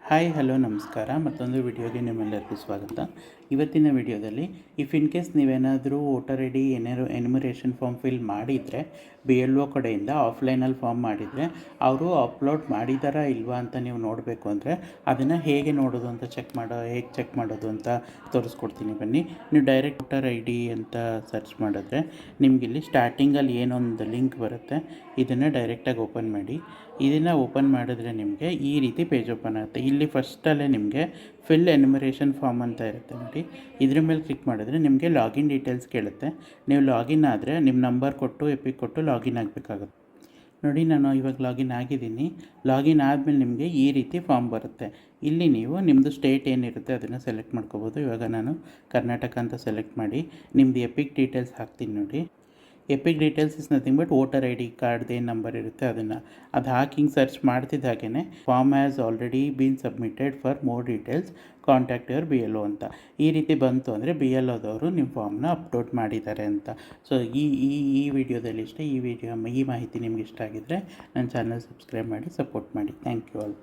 Hi hello ನಮಸ್ಕಾರ. ಮತ್ತೊಂದು ವಿಡಿಯೋಗೆ ನಿಮ್ಮೆಲ್ಲರಿಗೂ ಸ್ವಾಗತ. ಇವತ್ತಿನ ವಿಡಿಯೋದಲ್ಲಿ ಇಫ್ ಇನ್ ಕೇಸ್ ನೀವೇನಾದರೂ voter I D enumeration form fill ಮಾಡಿದರೆ ಬಿ ಎಲ್ ಒ ಕಡೆಯಿಂದ ಆಫ್ಲೈನಲ್ಲಿ ಫಾರ್ಮ್ ಮಾಡಿದರೆ ಅವರು ಅಪ್ಲೋಡ್ ಮಾಡಿದಾರಾ ಇಲ್ವಾ ಅಂತ ನೀವು ನೋಡಬೇಕು ಅಂದರೆ ಅದನ್ನು ಹೇಗೆ ನೋಡೋದು ಅಂತ ಹೇಗೆ ಚೆಕ್ ಮಾಡೋದು ಅಂತ ತೋರಿಸ್ಕೊಡ್ತೀನಿ ಬನ್ನಿ. ನೀವು ಡೈರೆಕ್ಟ್ ವೋಟರ್ ಐ ಡಿ ಅಂತ ಸರ್ಚ್ ಮಾಡಿದ್ರೆ ನಿಮಗಿಲ್ಲಿ ಸ್ಟಾರ್ಟಿಂಗಲ್ಲಿ ಏನೊಂದು ಲಿಂಕ್ ಬರುತ್ತೆ, ಇದನ್ನು ಡೈರೆಕ್ಟಾಗಿ ಓಪನ್ ಮಾಡಿ. ಇದನ್ನು ಓಪನ್ ಮಾಡಿದ್ರೆ ನಿಮಗೆ ಈ ರೀತಿ ಪೇಜ್ ಓಪನ್ ಆಗುತ್ತೆ. ಇಲ್ಲಿ ಫಸ್ಟಲ್ಲೇ ನಿಮಗೆ ಫಿಲ್ ಎನ್ಯುಮರೇಷನ್ ಫಾರ್ಮ್ ಅಂತ ಇರುತ್ತೆ ನೋಡಿ. ಇದ್ರ ಮೇಲೆ ಕ್ಲಿಕ್ ಮಾಡಿದ್ರೆ ನಿಮಗೆ ಲಾಗಿನ್ ಡೀಟೇಲ್ಸ್ ಕೇಳುತ್ತೆ. ನೀವು ಲಾಗಿನ್ ಆದರೆ ನಿಮ್ಮ ನಂಬರ್ ಕೊಟ್ಟು ಎಪಿಕ್ ಕೊಟ್ಟು ಲಾಗಿನ್ ಆಗಬೇಕಾಗುತ್ತೆ. ನೋಡಿ, ನಾನು ಇವಾಗ ಲಾಗಿನ್ ಆಗಿದ್ದೀನಿ. ಲಾಗಿನ್ ಆದಮೇಲೆ ನಿಮಗೆ ಈ ರೀತಿ ಫಾರ್ಮ್ ಬರುತ್ತೆ. ಇಲ್ಲಿ ನೀವು ನಿಮ್ಮದು ಸ್ಟೇಟ್ ಏನಿರುತ್ತೆ ಅದನ್ನು ಸೆಲೆಕ್ಟ್ ಮಾಡ್ಕೋಬೋದು. ಇವಾಗ ನಾನು ಕರ್ನಾಟಕ ಅಂತ ಸೆಲೆಕ್ಟ್ ಮಾಡಿ ನಿಮ್ಮದು ಎಪಿಕ್ ಡೀಟೇಲ್ಸ್ ಹಾಕ್ತೀನಿ ನೋಡಿ. EPIC details is nothing but voter I D ಕಾರ್ಡ್ದು ಏನು ನಂಬರ್ ಇರುತ್ತೆ ಅದನ್ನು ಹಾಕಿ ಹಿಂಗೆ ಸರ್ಚ್ ಮಾಡ್ತಿದ್ದ ಹಾಗೇ form has already been submitted for more details, contact your B L O ಅಂತ ಈ ರೀತಿ ಬಂತು ಅಂದರೆ ಬಿ ಎಲ್ ಒದವರು ನಿಮ್ಮ ಫಾರ್ಮ್ನ ಅಪ್ಲೋಡ್ ಮಾಡಿದ್ದಾರೆ ಅಂತ. ಸೊ ಈ ವಿಡಿಯೋದಲ್ಲಿ ಇಷ್ಟ. ಈ ಮಾಹಿತಿ ನಿಮ್ಗೆ ಇಷ್ಟ ಆಗಿದ್ದರೆ ನನ್ನ ಚಾನಲ್ ಸಬ್ಸ್ಕ್ರೈಬ್ ಮಾಡಿ ಸಪೋರ್ಟ್ ಮಾಡಿ. Thank you all.